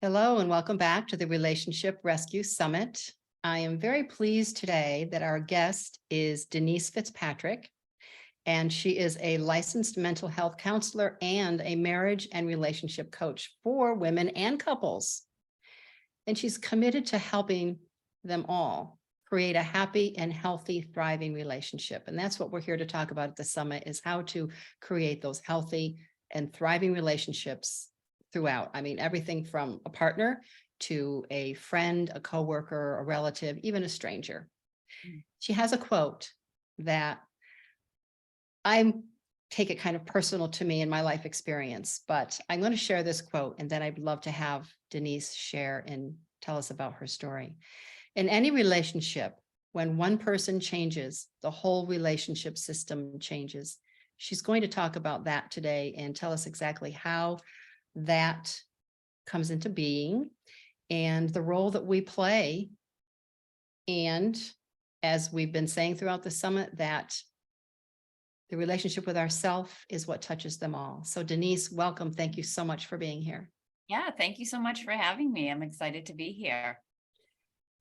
Hello and welcome back to the Relationship Rescue Summit. I am very pleased today that our guest is Denise Fitzpatrick, and she is a licensed mental health counselor and a marriage and relationship coach for women and couples. And she's committed to helping them all create a happy and healthy, thriving relationship. And that's what we're here to talk about at the summit, is how to create those healthy and thriving relationships throughout. I mean, everything from a partner to a friend, a coworker, a relative, even a stranger. She has a quote that I take it kind of personal to me in my life experience, but I'm going to share this quote, and then I'd love to have Denise share and tell us about her story. In any relationship, when one person changes, the whole relationship system changes. She's going to talk about that today and tell us exactly how that comes into being and the role that we play. And as we've been saying throughout the summit, that the relationship with ourselves is what touches them all. So Denise, welcome. Thank you so much for being here. Yeah, thank you so much for having me. I'm excited to be here.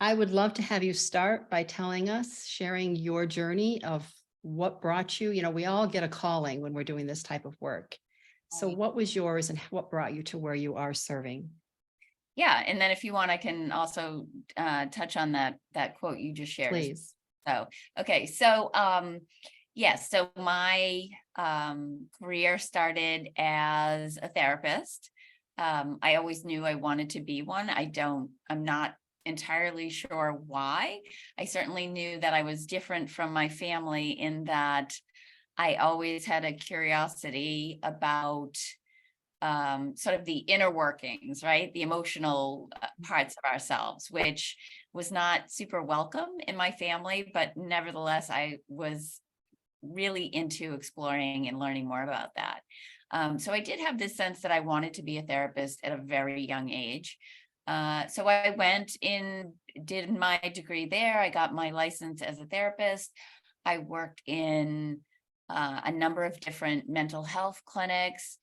I would love to have you start by telling us, sharing your journey of what brought you. You know, we all get a calling when we're doing this type of work. So Right. what was yours and what brought you to where you are serving? Yeah, and then if you want, I can also touch on that quote you just shared. Please. So, okay, so yes, so my career started as a therapist. I always knew I wanted to be one. I'm not entirely sure why. I certainly knew that I was different from my family in that I always had a curiosity about sort of the inner workings, right? The emotional parts of ourselves, which was not super welcome in my family, but nevertheless, I was really into exploring and learning more about that. So I did have this sense that I wanted to be a therapist at a very young age. So I went in, did my degree there. I got my license as a therapist. I worked in a number of different mental health clinics,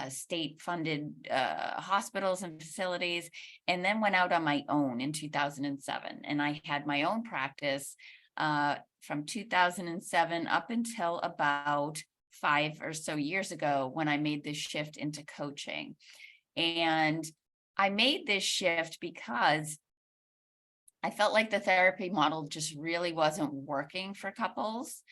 state-funded hospitals and facilities, and then went out on my own in 2007. And I had my own practice from 2007 up until about 5 or so years ago when I made this shift into coaching. And I made this shift because I felt like the therapy model just really wasn't working for couples.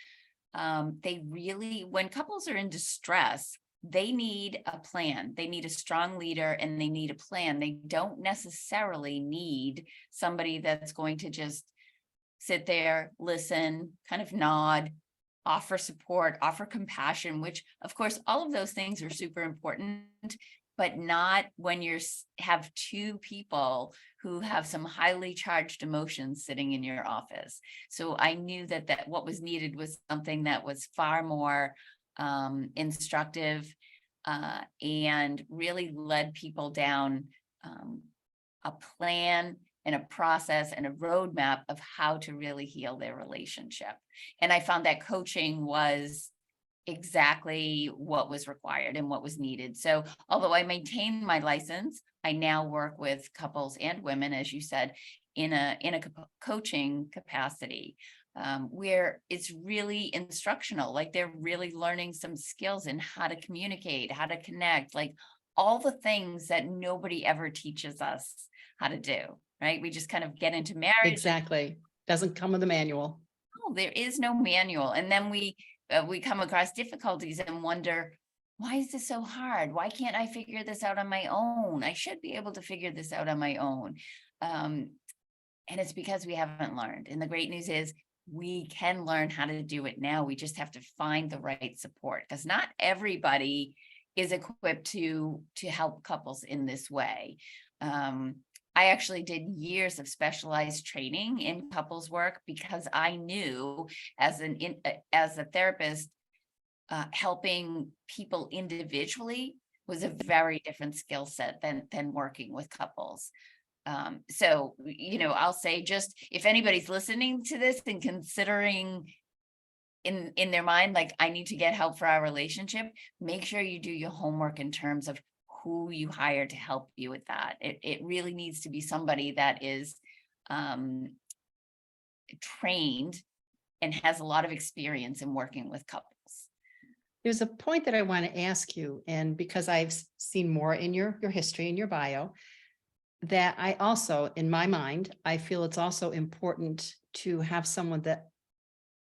When couples are in distress, they need a plan. They need a strong leader and they need a plan. They don't necessarily need somebody that's going to just sit there, listen, kind of nod, offer support, offer compassion, which of course, all of those things are super important, but not when you have two people who have some highly charged emotions sitting in your office. So I knew that what was needed was something that was far more instructive and really led people down a plan and a process and a roadmap of how to really heal their relationship. And I found that coaching was exactly what was required and what was needed. So although I maintained my license, I now work with couples and women, as you said, in a coaching capacity, where it's really instructional. Like they're really learning some skills in how to communicate, how to connect, like all the things that nobody ever teaches us how to do, right? We just kind of get into marriage. Exactly. Doesn't come with a manual. Oh, there is no manual. And then we come across difficulties and wonder, why is this so hard? Why can't I figure this out on my own? I should be able to figure this out on my own. And it's because we haven't learned. And the great news is we can learn how to do it now. We just have to find the right support, because not everybody is equipped to help couples in this way. I actually did years of specialized training in couples work because I knew as a therapist, helping people individually was a very different skill set than working with couples. So, I'll say, just if anybody's listening to this and considering in their mind, like, I need to get help for our relationship, make sure you do your homework in terms of who you hire to help you with that. It really needs to be somebody that is trained and has a lot of experience in working with couples. There's a point that I want to ask you, and because I've seen more in your history and your bio, that I also, in my mind, I feel it's also important to have someone that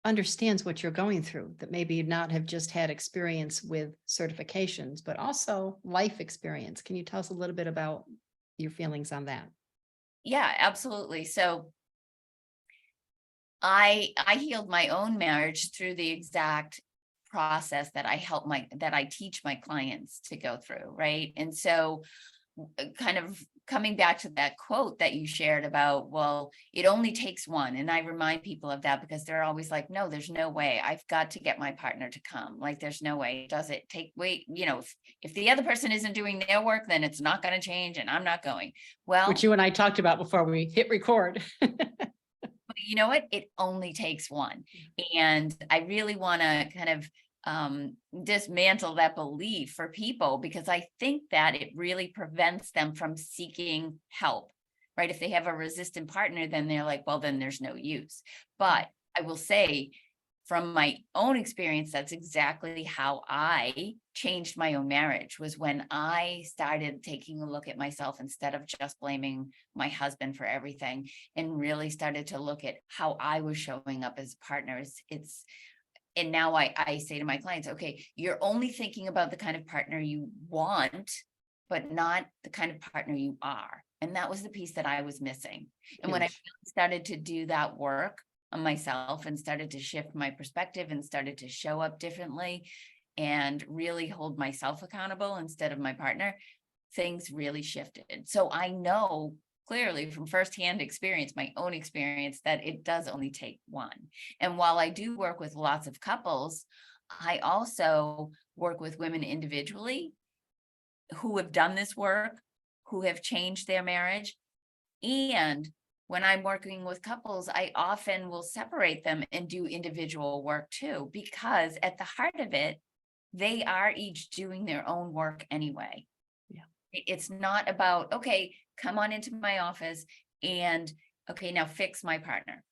understands what you're going through, that maybe not have just had experience with certifications, but also life experience. Can you tell us a little bit about your feelings on that? Yeah, absolutely. So I healed my own marriage through the exact process that I teach my clients to go through, right? And so kind of coming back to that quote that you shared about, well, it only takes one. And I remind people of that because they're always like, no, there's no way. I've got to get my partner to come. Like, there's no way. Does it take, wait, if the other person isn't doing their work, then it's not going to change and I'm not going. Well, Which you and I talked about before we hit record. you know what? It only takes one. And I really want to kind of dismantle that belief for people, because I think that it really prevents them from seeking help, right? If they have a resistant partner, then they're like, well, then there's no use. But I will say, from my own experience, that's exactly how I changed my own marriage, was when I started taking a look at myself instead of just blaming my husband for everything, and really started to look at how I was showing up as partners. And now I say to my clients, okay, you're only thinking about the kind of partner you want, but not the kind of partner you are. And that was the piece that I was missing. And when I Huge. started to do that work on myself and started to shift my perspective and started to show up differently and really hold myself accountable instead of my partner, things really shifted. So I know clearly from firsthand experience, my own experience, that it does only take one. And while I do work with lots of couples, I also work with women individually who have done this work, who have changed their marriage. And when I'm working with couples, I often will separate them and do individual work too, because at the heart of it, they are each doing their own work anyway. Yeah. It's not about, okay, come on into my office and okay, now fix my partner.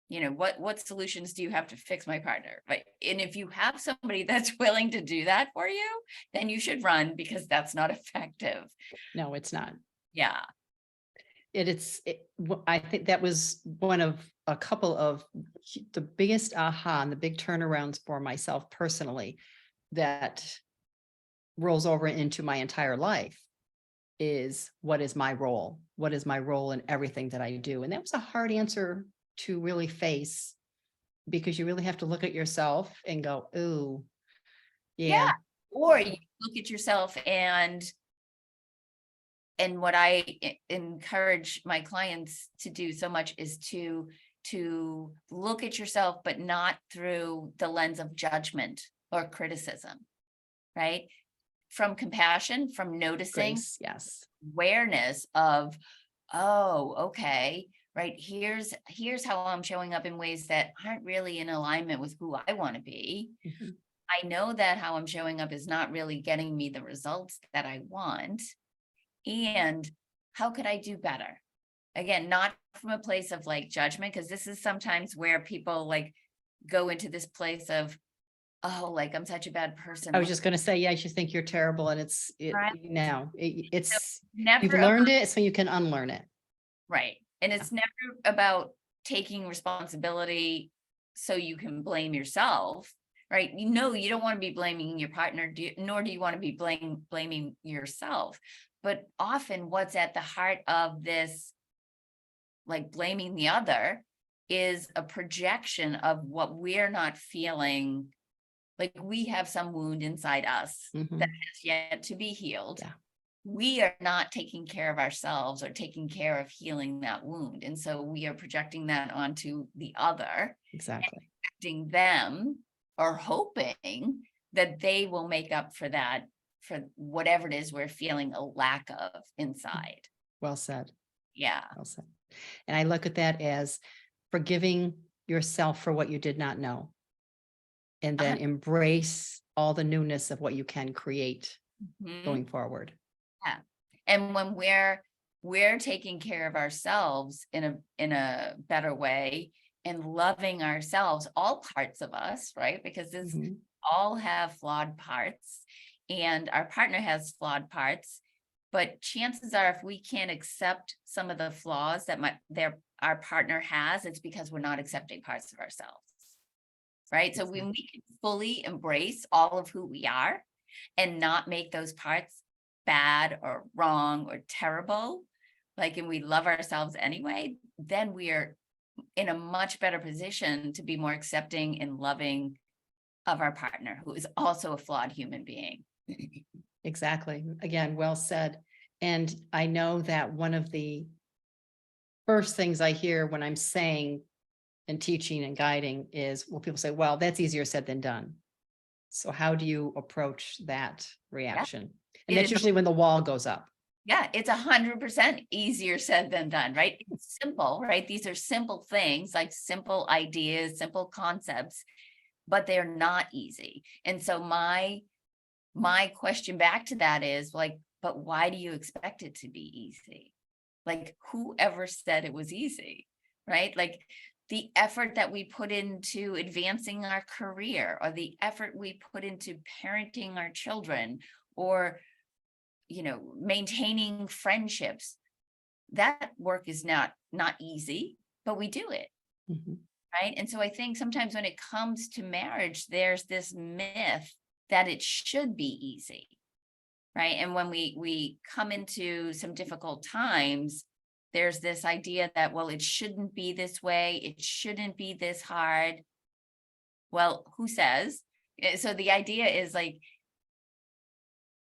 What solutions do you have to fix my partner? Right. And if you have somebody that's willing to do that for you, then you should run, because that's not effective. No, it's not. Yeah. I think that was one of a couple of the biggest aha and the big turnarounds for myself personally that rolls over into my entire life is, what is my role? What is my role in everything that I do? And that was a hard answer to really face, because you really have to look at yourself and go, ooh, yeah. Or you look at yourself, and what I encourage my clients to do so much is to look at yourself, but not through the lens of judgment or criticism, right? From compassion, from noticing, Grace, yes. awareness of, oh, okay, right, here's how I'm showing up in ways that aren't really in alignment with who I want to be. Mhm. I know that how I'm showing up is not really getting me the results that I want. And how could I do better? Again, not from a place of like judgment, because this is sometimes where people like go into this place of, oh, like I'm such a bad person. I was just going to say, yeah, you think you're terrible, and it's Right. it's Never you've learned it, so you can unlearn it. right. And it's never about taking responsibility so you can blame yourself, right? You don't want to be blaming your partner, nor do you want to be blaming yourself. But often what's at the heart of this, like blaming the other, is a projection of what we're not feeling. Like we have some wound inside us Mhm. that has yet to be healed. Yeah. We are not taking care of ourselves or taking care of healing that wound. And so we are projecting that onto the other, Exactly. expecting them or hoping that they will make up for that, for whatever it is we're feeling a lack of inside. Well said. Yeah. Well said. And I look at that as forgiving yourself for what you did not know, and then embrace all the newness of what you can create Mhm. going forward. Yeah. And when we're taking care of ourselves in a better way and loving ourselves, all parts of us, right? Because this Mhm. all have flawed parts and our partner has flawed parts. But chances are, if we can't accept some of the flaws that our partner has, it's because we're not accepting parts of ourselves. Right. So when we can fully embrace all of who we are and not make those parts bad or wrong or terrible, like, and we love ourselves anyway, then we are in a much better position to be more accepting and loving of our partner, who is also a flawed human being. Exactly. Again, well said. And I know that one of the first things I hear when I'm saying and teaching and guiding is, well, people say, well, that's easier said than done. So how do you approach that Yeah, reaction? And it that's is. usually when the wall goes up. Yeah, it's 100% easier said than done, right? It's simple, right? These are simple things, like simple ideas, simple concepts, but they're not easy. And so my question back to that is like, but why do you expect it to be easy? Like, whoever said it was easy, right? Like, the effort that we put into advancing our career, or the effort we put into parenting our children, or maintaining friendships, that work is not easy, but we do it. Mhm. Right. And so I think sometimes when it comes to marriage, there's this myth that it should be easy. Right. And when we come into some difficult times, there's this idea that, well, it shouldn't be this way, it shouldn't be this hard. Well, who says? So the idea is like,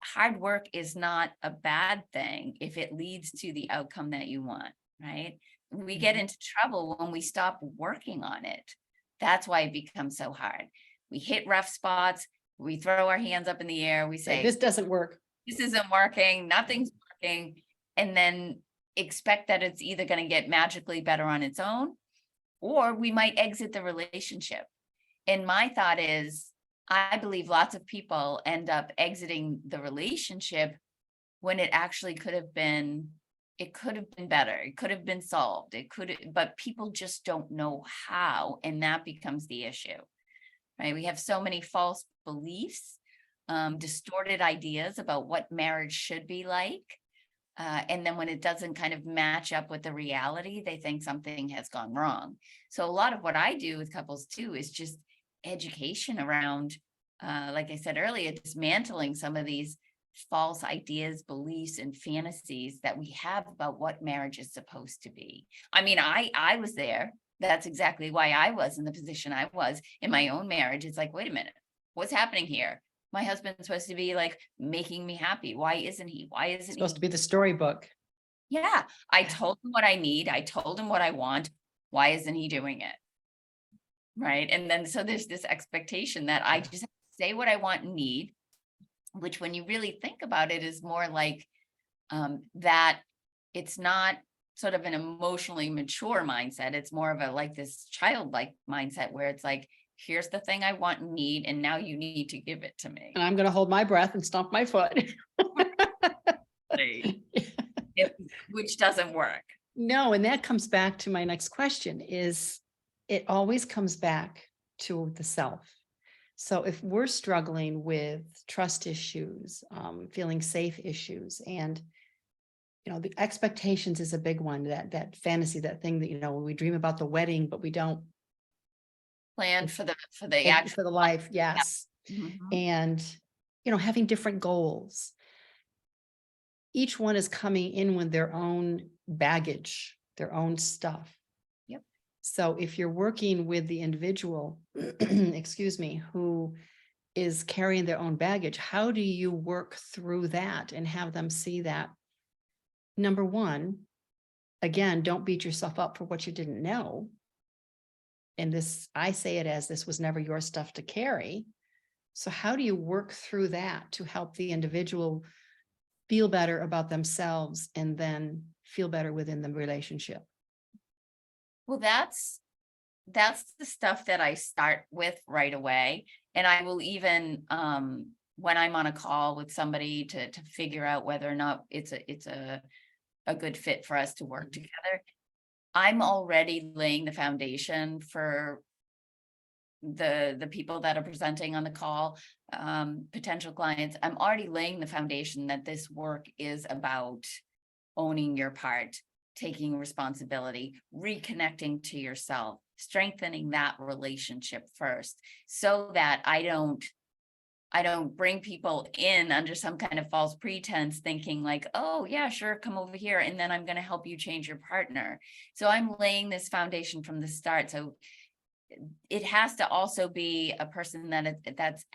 hard work is not a bad thing if it leads to the outcome that you want, right? We get Mhm. into trouble when we stop working on it. That's why it becomes so hard. We hit rough spots, we throw our hands up in the air, we Say, say, this doesn't work. this isn't working, nothing's working, and then expect that it's either going to get magically better on its own, or we might exit the relationship. And my thought is, I believe lots of people end up exiting the relationship when it actually it could have been better. It could have been solved. But people just don't know how. And that becomes the issue, right? We have so many false beliefs, distorted ideas about what marriage should be like. And then when it doesn't kind of match up with the reality, they think something has gone wrong. So a lot of what I do with couples too is just education around, like I said earlier, dismantling some of these false ideas, beliefs, and fantasies that we have about what marriage is supposed to be. I mean, I was there. That's exactly why I was in the position I was in my own marriage. It's like, wait a minute, what's happening here? My husband's supposed to be like making me happy. Why isn't he? Why isn't Supposed he? to be the storybook. Yeah, I told him what I need. I told him what I want. Why isn't he doing it? Right. And then so there's this expectation that I just have to say what I want and need, which when you really think about it is more like that it's not sort of an emotionally mature mindset. It's more of a like this childlike mindset where it's like, here's the thing I want and need, and now you need to give it to me. And I'm going to hold my breath and stomp my foot. Which doesn't work. No, and that comes back to my next question is it always comes back to the self. So if we're struggling with trust issues, feeling safe issues, and the expectations is a big one, that fantasy, that thing that, when we dream about the wedding, but we don't Plan for the plan actual for the life. Yes. Mhm. And, having different goals. Each one is coming in with their own baggage, their own stuff. Yep. So if you're working with the individual, excuse me, who is carrying their own baggage, how do you work through that and have them see that? Number one, again, don't beat yourself up for what you didn't know. And this, I say it as this was never your stuff to carry. So how do you work through that to help the individual feel better about themselves and then feel better within the relationship? Well, that's the stuff that I start with right away. And I will even when I'm on a call with somebody to figure out whether or not it's a good fit for us to work together, I'm already laying the foundation for the people that are presenting on the call, potential clients. I'm already laying the foundation that this work is about owning your part, taking responsibility, reconnecting to yourself, strengthening that relationship first, so that I don't bring people in under some kind of false pretense thinking like, oh yeah, sure, come over here, and then I'm going to help you change your partner. So I'm laying this foundation from the start. So it has to also be a person that's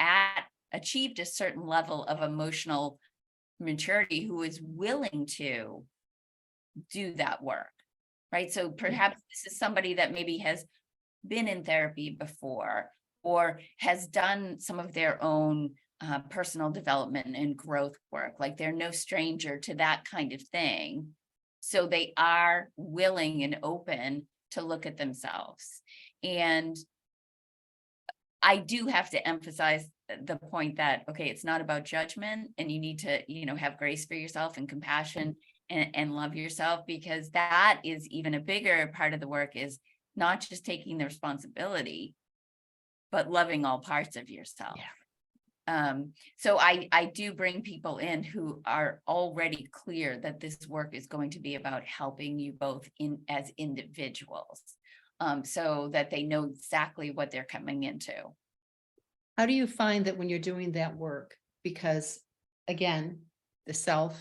achieved a certain level of emotional maturity, who is willing to do that work, right? So perhaps this is somebody that maybe has been in therapy before, or has done some of their own personal development and growth work. Like they're no stranger to that kind of thing. So they are willing and open to look at themselves. And I do have to emphasize the point that, okay, it's not about judgment, and you need to, have grace for yourself and compassion and love yourself, because that is even a bigger part of the work, is not just taking the responsibility, but loving all parts of yourself. Yeah. So I do bring people in who are already clear that this work is going to be about helping you both as individuals, so that they know exactly what they're coming into. How do you find that when you're doing that work? Because again, the self,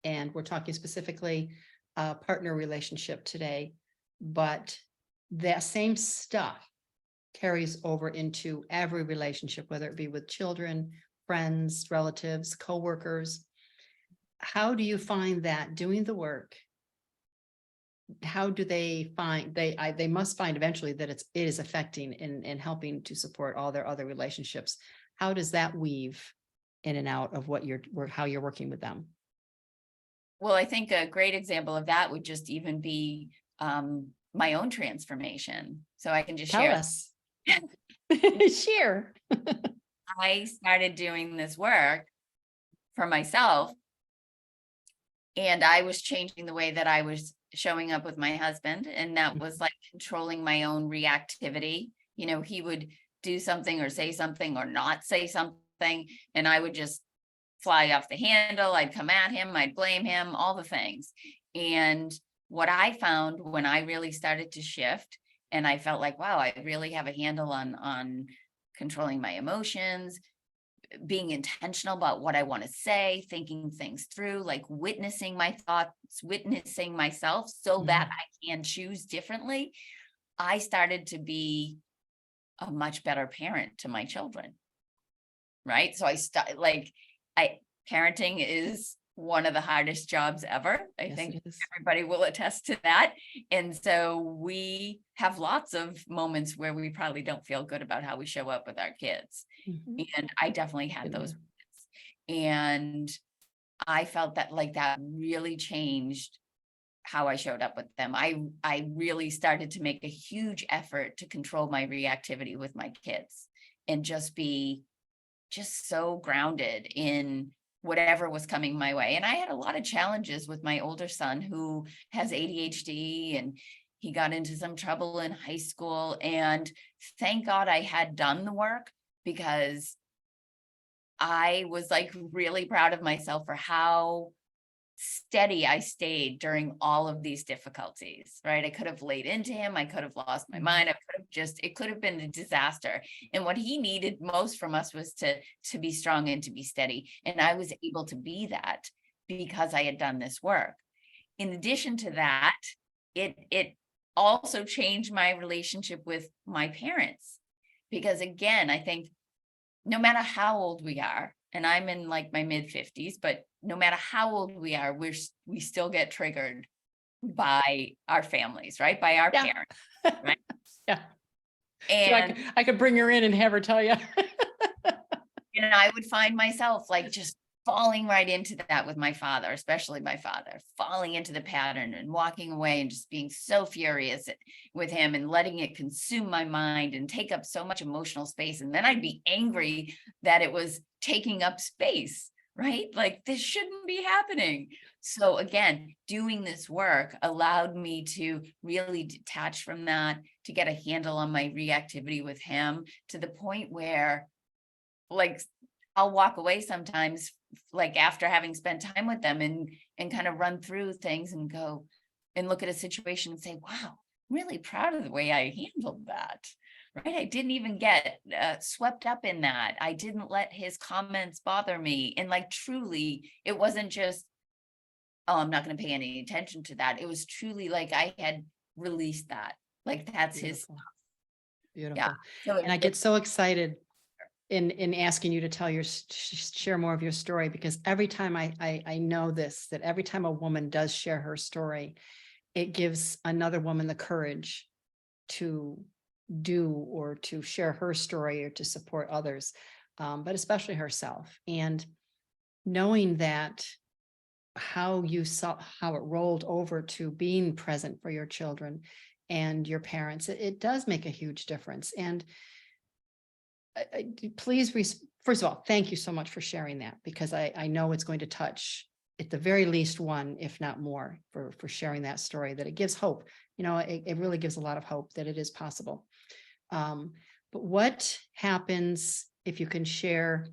and we're talking specifically partner relationship today, but that same stuff carries over into every relationship, whether it be with children, friends, relatives, coworkers. How do you find that doing the work? How do they find, they must find eventually that it is affecting and helping to support all their other relationships. How does that weave in and out of how you're working with them? Well, I think a great example of that would just even be my own transformation. So I can just Tell share. us. Share. I started doing this work for myself, and I was changing the way that I was showing up with my husband. And that was like controlling my own reactivity. He would do something or say something or not say something, and I would just fly off the handle. I'd come at him, I'd blame him, all the things. And what I found when I really started to shift, and I felt like, wow, I really have a handle on controlling my emotions, being intentional about what I want to say, thinking things through, like witnessing my thoughts, witnessing myself so that I can choose differently. I started to be a much better parent to my children. Right. So parenting is one of the hardest jobs ever. I think everybody will attest to that. And so we have lots of moments where we probably don't feel good about how we show up with our kids. And I definitely had those moments. And I felt that that really changed how I showed up with them. I really started to make a huge effort to control my reactivity with my kids and just be so grounded in whatever was coming my way. And I had a lot of challenges with my older son, who has ADHD, and he got into some trouble in high school. And thank God I had done the work, because I was really proud of myself for how steady I stayed during all of these difficulties, right? I could have laid into him. I could have lost my mind. It could have been a disaster. And what he needed most from us was to be strong and to be steady. And I was able to be that because I had done this work. In addition to that, it also changed my relationship with my parents, because again, I think no matter how old we are, and I'm in my mid 50s, but no matter how old we are, we still get triggered by our families, right? By our parents, right? Yeah. And so I could bring her in and have her tell you. and I would find myself just falling right into that with my father, especially my father, falling into the pattern and walking away and just being so furious with him and letting it consume my mind and take up so much emotional space. And then I'd be angry that it was taking up space, right? Like this shouldn't be happening. So again, doing this work allowed me to really detach from that, to get a handle on my reactivity with him, to the point where, like, I'll walk away sometimes, like after having spent time with them, and kind of run through things and go and look at a situation and say, wow, I'm really proud of the way I handled that. Right. I didn't even get swept up in that. I didn't let his comments bother me. And like, truly, it wasn't just, oh, I'm not going to pay any attention to that. It was truly like I had released that. Like that's his. Beautiful. Yeah. Beautiful. So And I get so excited in asking you to tell your, share more of your story, because every time I know this, that every time a woman does share her story, it gives another woman the courage to do or to share her story or to support others, but especially herself. And knowing that how you saw how it rolled over to being present for your children and your parents, it does make a huge difference. And please, first of all, thank you so much for sharing that, because I know it's going to touch at the very least one, if not more, for sharing that story, that it gives hope. You know, it really gives a lot of hope that it is possible. But what happens if you can share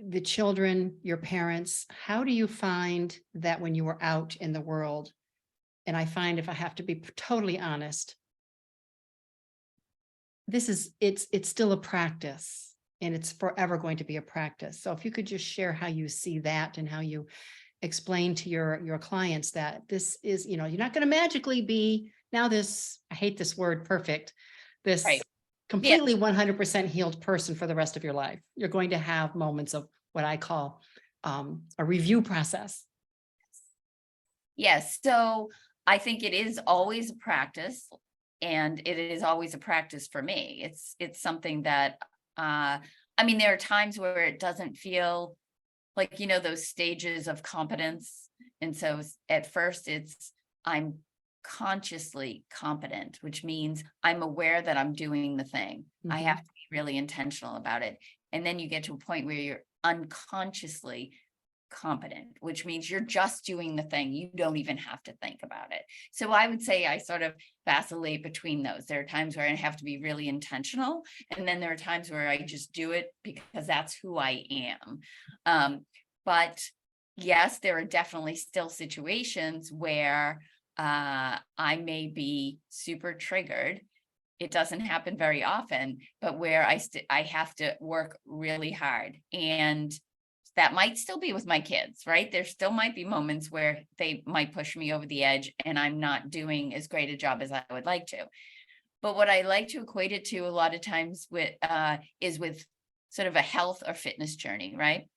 the children, your parents, how do you find that when you were out in the world? And I find, if I have to be totally honest, it's still a practice, and it's forever going to be a practice. So if you could just share how you see that and how you explain to your clients that this is, you know, you're not going to magically be now this, I hate this word, perfect, this right. completely 100% healed person for the rest of your life. You're going to have moments of what I call a review process. Yes. So I think it is always a practice, and it is always a practice for me. It's something that, I mean, there are times where it doesn't feel like, you know, those stages of competence. And so at first I'm consciously competent, which means I'm aware that I'm doing the thing. I have to be really intentional about it. And then you get to a point where you're unconsciously competent, which means you're just doing the thing. You don't even have to think about it. So I would say I sort of vacillate between those. There are times where I have to be really intentional, and then there are times where I just do it because that's who I am. But yes, there are definitely still situations where I may be super triggered. It doesn't happen very often, but where I have to work really hard. And that might still be with my kids, right? There still might be moments where they might push me over the edge and I'm not doing as great a job as I would like to. But what I like to equate it to a lot of times is with sort of a health or fitness journey, right?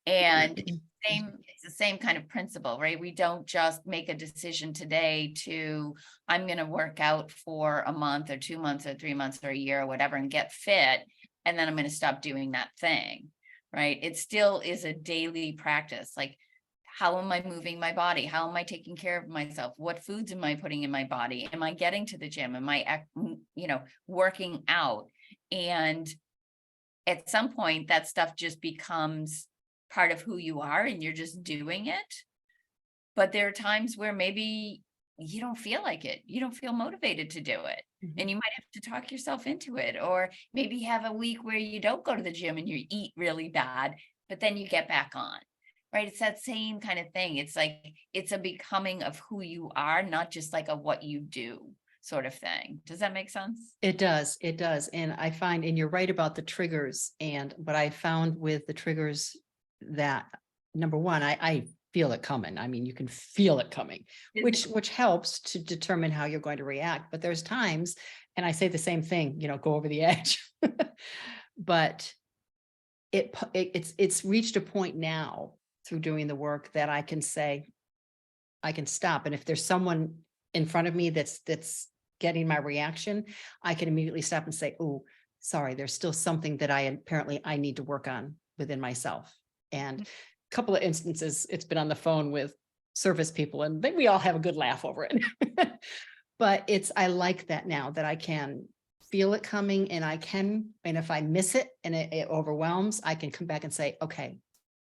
And it's the same kind of principle, right? We don't just make a decision today to, I'm going to work out for a month or 2 months or 3 months or a year or whatever and get fit, and then I'm going to stop doing that thing, right? It still is a daily practice. Like, how am I moving my body? How am I taking care of myself? What foods am I putting in my body? Am I getting to the gym? Am I, working out? And at some point, that stuff just becomes part of who you are and you're just doing it. But there are times where maybe you don't feel like it. You don't feel motivated to do it. And you might have to talk yourself into it, or maybe have a week where you don't go to the gym and you eat really bad, but then you get back on, right? It's that same kind of thing. It's like, it's a becoming of who you are, not just like a what you do sort of thing. Does that make sense? It does. It does. And I find, and you're right about the triggers. And what I found with the triggers, that number one, I feel it coming. I mean, you can feel it coming, which helps to determine how you're going to react. But there's times, and I say the same thing, you know, go over the edge. But it's reached a point now through doing the work that I can say, I can stop. And if there's someone in front of me that's getting my reaction, I can immediately stop and say, oh, sorry, there's still something that I need to work on within myself. And a couple of instances, it's been on the phone with service people, and we all have a good laugh over it. But I like that now, that I can feel it coming, and and if I miss it and it overwhelms, I can come back and say, okay,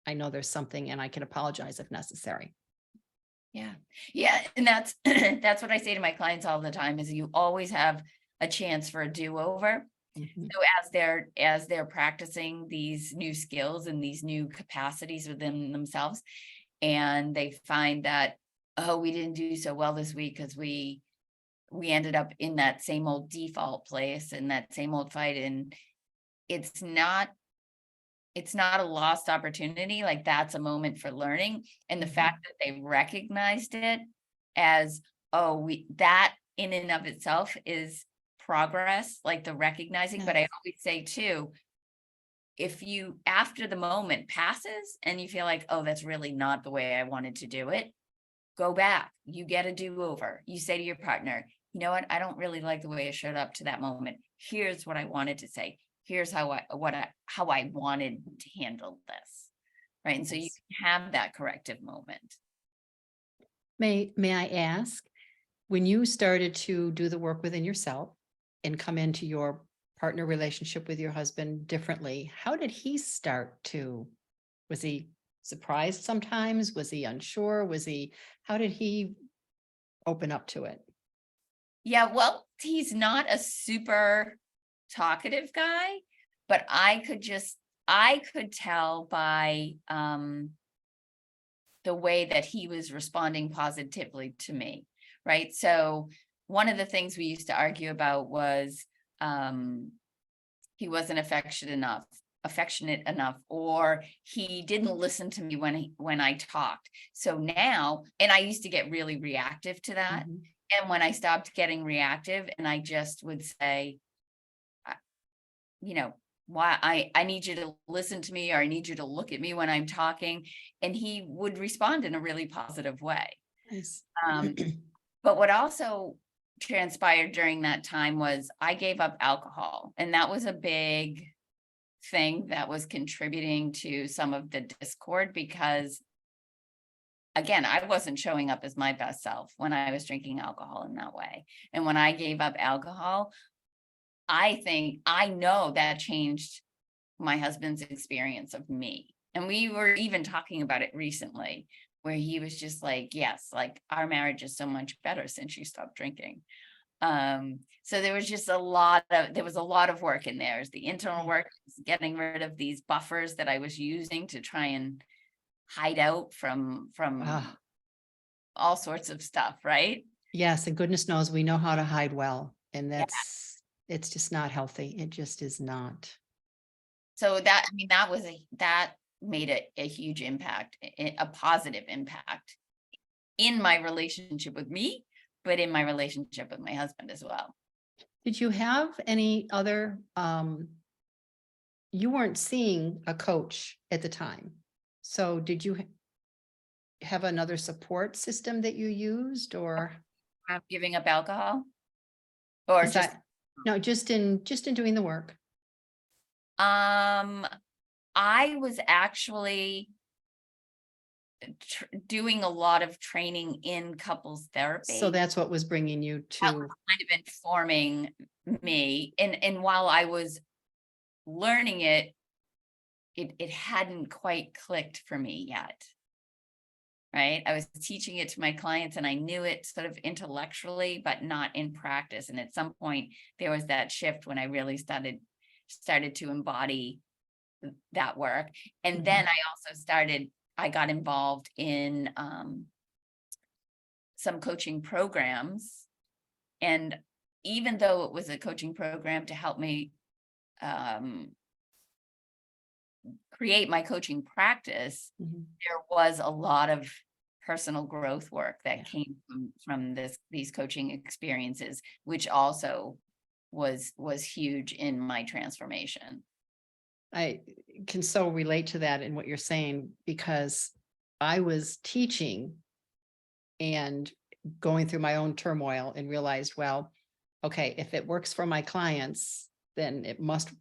I know there's something, and I can apologize if necessary. Yeah. Yeah. And that's, that's what I say to my clients all the time, is you always have a chance for a do-over. Mhm. So as they're practicing these new skills and these new capacities within themselves, and they find that, oh, we didn't do so well this week because we ended up in that same old default place and that same old fight. And it's not a lost opportunity. Like, that's a moment for learning. And the Mhm. fact that they recognized it as, oh, that in and of itself is progress, like the recognizing. But I Yes. always say too, if you, after the moment passes and you feel like, oh, that's really not the way I wanted to do it, go back. You get a do-over. You say to your partner, you know what? I don't really like the way I showed up to that moment. Here's what I wanted to say. Here's how I wanted to handle this. Right. And so you Yes. can have that corrective moment. May I ask, when you started to do the work within yourself and come into your partner relationship with your husband differently, how did he start to, was he surprised sometimes? Was he unsure? How did he open up to it? Yeah, well, he's not a super talkative guy, but I could tell by the way that he was responding positively to me, right? So one of the things we used to argue about was he wasn't affectionate enough, or he didn't listen to me when I talked. So now, and I used to get really reactive to that. Mhm. And when I stopped getting reactive and I just would say, uh, you know, why I need you to listen to me, or I need you to look at me when I'm talking. And he would respond in a really positive way. Nice. Um, but what also transpired during that time was I gave up alcohol. And that was a big thing that was contributing to some of the discord, because again, I wasn't showing up as my best self when I was drinking alcohol in that way. And when I gave up alcohol, I know that changed my husband's experience of me. And we were even talking about it recently, where he was just like, yes, like our marriage is so much better since you stopped drinking. So there was just a lot of work in there. The internal work, getting rid of these buffers that I was using to try and hide out from Ah, all sorts of stuff, right? yes, and goodness knows we know how to hide well, and Yeah. it's just not healthy. It just is not. So that made a huge impact, a positive impact in my relationship with me, but in my relationship with my husband as well. Did you have any other, you weren't seeing a coach at the time. So did you have another support system that you used, or Giving up alcohol, or is just, that, no, just in doing the work? um, I was actually doing a lot of training in couples So therapy. that's what was bringing you That to, was kind of informing me. And while I was learning it, it hadn't quite clicked for me yet. Right. I was teaching it to my clients and I knew it sort of intellectually, but not in practice. And at some point there was that shift when I really started to embody that work. And then Mhm. I got involved in some coaching programs. And even though it was a coaching program to help me um, create my coaching practice, Mhm. there was a lot of personal growth work that Yeah. came from these coaching experiences, which also was huge in my transformation. I can so relate to that in what you're saying, because I was teaching and going through my own turmoil and realized, well, okay, if it works for my clients, then it must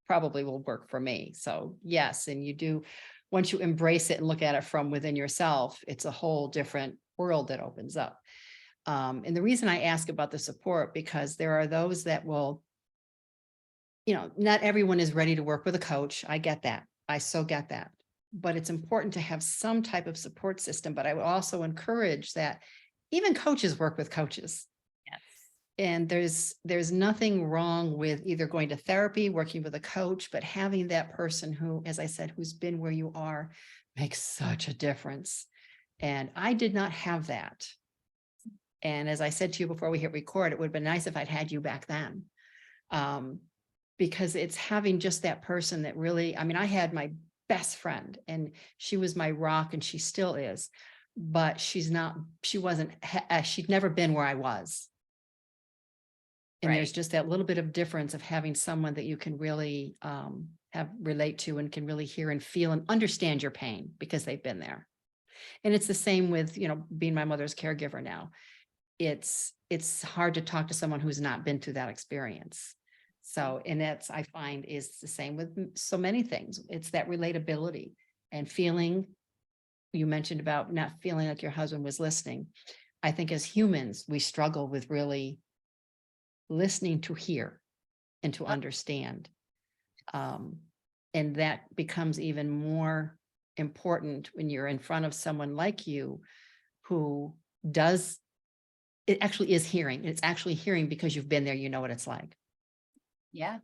probably will work for me. So yes, and you do, once you embrace it and look at it from within yourself, it's a whole different world that opens up. And the reason I ask about the support, because there are those that will, not everyone is ready to work with a coach. I get that. I so get that. But it's important to have some type of support system. But I would also encourage that even coaches work with coaches. Yes. And there's nothing wrong with either going to therapy, working with a coach, but having that person who, as I said, who's been where you are, makes such a difference. And I did not have that. And as I said to you before we hit record, it would have been nice if I'd had you back then. Because it's having just that person that really, I mean, I had my best friend and she was my rock and she still is, but she'd never been where I was. And there's Right. just that little bit of difference of having someone that you can really relate to and can really hear and feel and understand your pain because they've been there. And it's the same with, being my mother's caregiver now. It's hard to talk to someone who's not been through that experience. So, and that's, I find, is the same with so many things. It's that relatability and feeling, you mentioned about not feeling like your husband was listening. I think as humans, we struggle with really listening to hear and to understand. And that becomes even more important when you're in front of someone like you who does, it actually is hearing. It's actually hearing because you've been there, you know what it's like. Yeah.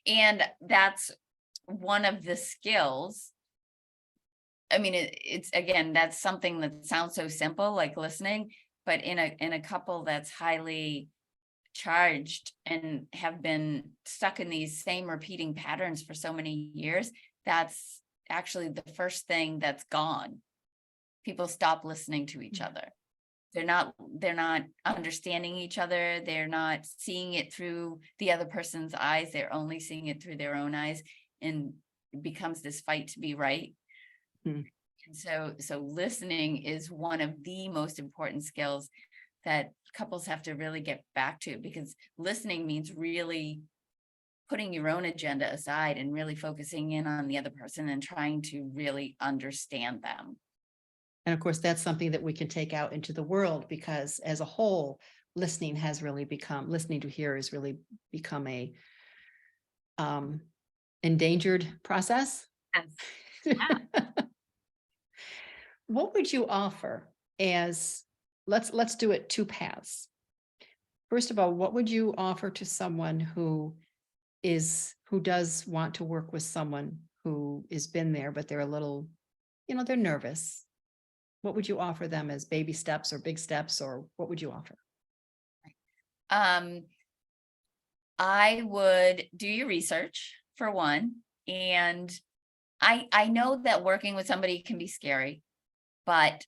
And that's one of the skills. I mean, it's again, that's something that sounds so simple, like listening, but in a couple that's highly charged and have been stuck in these same repeating patterns for so many years, that's actually the first thing that's gone. People stop listening to each other. They're not understanding each other. They're not seeing it through the other person's eyes. They're only seeing it through their own eyes, and it becomes this fight to be right. Hmm. And so listening is one of the most important skills that couples have to really get back to, because listening means really putting your own agenda aside and really focusing in on the other person and trying to really understand them. And of course, that's something that we can take out into the world, because as a whole, listening to hear has really become a endangered process. Yes. What would you offer as, let's do it two paths. First of all, what would you offer to someone who does want to work with someone who has been there, but they're a little, they're nervous? What would you offer them as baby steps or big steps, or what would you offer? I would do your research for one. And I know that working with somebody can be scary, but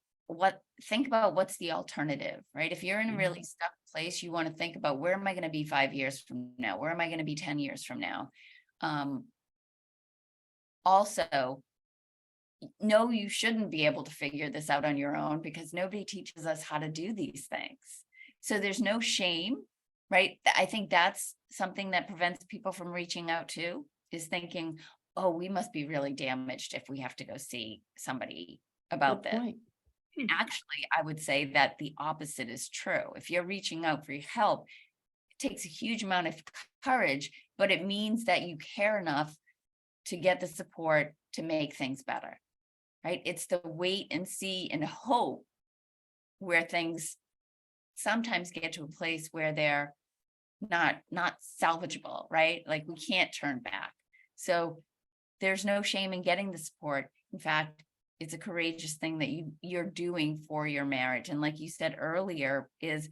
think about what's the alternative, right? If you're in a really stuck place, you want to think about, where am I going to be 5 years from now? Where am I going to be 10 years from now? Also, no, you shouldn't be able to figure this out on your own, because nobody teaches us how to do these things. So there's no shame, right? I think that's something that prevents people from reaching out too, is thinking, oh, we must be really damaged if we have to go see somebody about Good this. point. Actually, I would say that the opposite is true. If you're reaching out for help, it takes a huge amount of courage, but it means that you care enough to get the support to make things better, right? It's the wait and see and hope where things sometimes get to a place where they're not salvageable, right? Like, we can't turn back. So there's no shame in getting the support. In fact, it's a courageous thing that you're doing for your marriage. And like you said earlier, is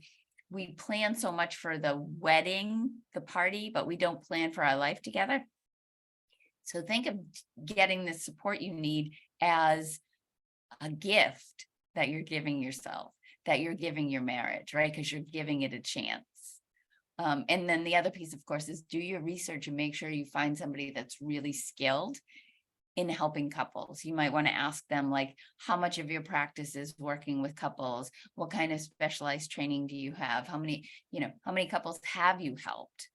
we plan so much for the wedding, the party, but we don't plan for our life together. So think of getting the support you need as a gift that you're giving yourself, that you're giving your marriage, right? Because you're giving it a chance. And then the other piece, of course, is do your research and make sure you find somebody that's really skilled in helping couples. You might want to ask them, like, how much of your practice is working with couples? What kind of specialized training do you have? How many couples have you helped?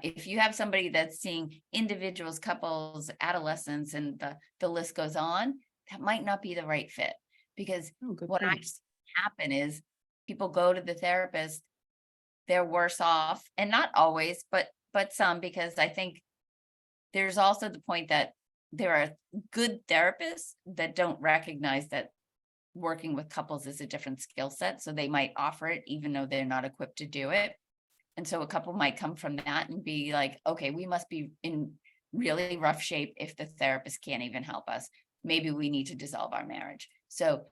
If you have somebody that's seeing individuals, couples, adolescents, and the list goes on, that might not be the right fit. Because Oh, good what point. I've seen happen is people go to the therapist, they're worse off, and not always, but some, because I think there's also the point that there are good therapists that don't recognize that working with couples is a different skill set. So they might offer it even though they're not equipped to do it. And so a couple might come from that and be like, okay, we must be in really rough shape if the therapist can't even help us. Maybe we need to dissolve our marriage. So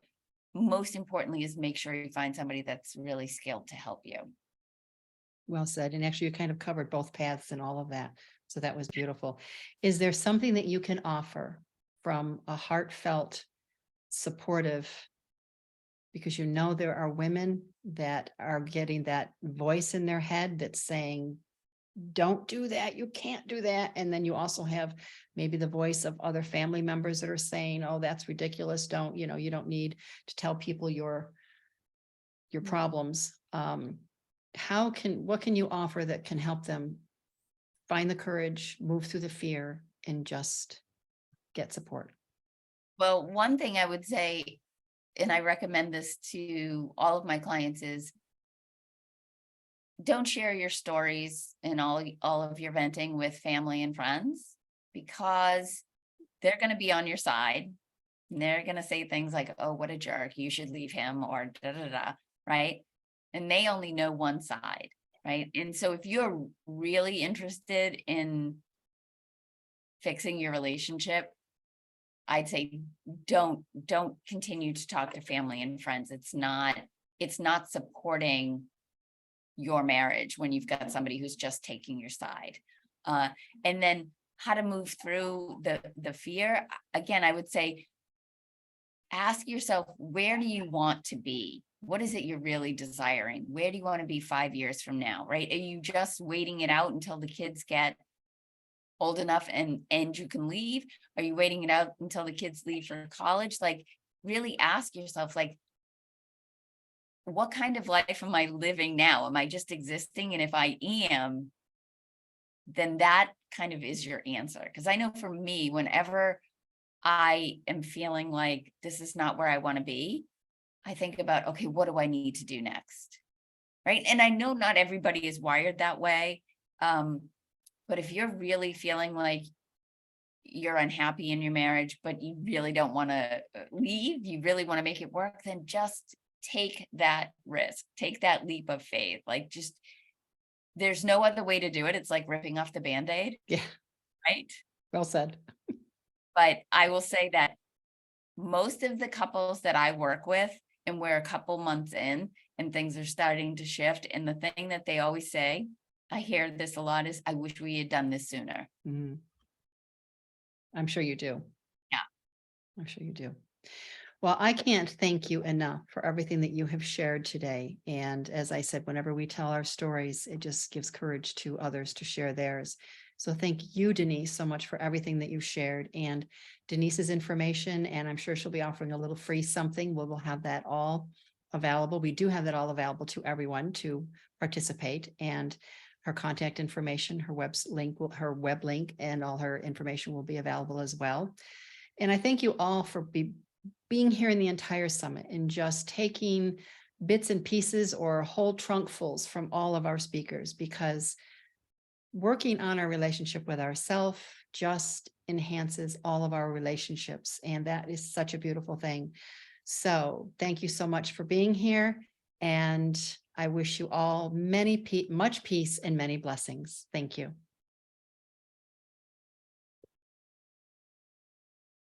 most importantly is make sure you find somebody that's really skilled to help you. Well said. And actually, you kind of covered both paths and all of that. So that was beautiful. Is there something that you can offer from a heartfelt, supportive, because you know there are women that are getting that voice in their head that's saying, don't do that, you can't do that. And then you also have maybe the voice of other family members that are saying, oh, that's ridiculous. Don't, you don't need to tell people your problems. What can you offer that can help them find the courage, move through the fear, and just get support? Well, one thing I would say, and I recommend this to all of my clients, is don't share your stories and all of your venting with family and friends, because they're going to be on your side. And they're going to say things like, oh, what a jerk, you should leave him, or da da da, right? And they only know one side, right? And so if you're really interested in fixing your relationship, I'd say don't continue to talk to family and friends. It's not supporting your marriage when you've got somebody who's just taking your side. And then how to move through the fear. Again, I would say, ask yourself, where do you want to be? What is it you're really desiring? Where do you want to be 5 years from now, right? Are you just waiting it out until the kids get old enough and you can leave? Are you waiting it out until the kids leave for college? Like, really ask yourself, like, what kind of life am I living now? Am I just existing? And if I am, then that kind of is your answer. Because I know for me, whenever I am feeling like this is not where I want to be, I think about, okay, what do I need to do next? Right. And I know not everybody is wired that way. But if you're really feeling like you're unhappy in your marriage, but you really don't want to leave, you really want to make it work, then just take that risk, take that leap of faith. Like, just, there's no other way to do it. It's like ripping off the Band-Aid. Yeah, Right. well said. But I will say that most of the couples that I work with, and we're a couple months in and things are starting to shift, and the thing that they always say, I hear this a lot, is, I wish we had done this sooner. Mhm. I'm sure you do. Yeah. I'm sure you do. Well, I can't thank you enough for everything that you have shared today. And as I said, whenever we tell our stories, it just gives courage to others to share theirs. So thank you, Denise, so much for everything that you shared, and Denise's information. And I'm sure she'll be offering a little free something. We'll have that all available. We do have that all available to everyone to participate, and her contact information, her web link, and all her information will be available as well. And I thank you all for being here in the entire summit and just taking bits and pieces or whole trunkfuls from all of our speakers, because working on our relationship with ourselves just enhances all of our relationships. And that is such a beautiful thing. So thank you so much for being here. And I wish you all much peace and many blessings. Thank you.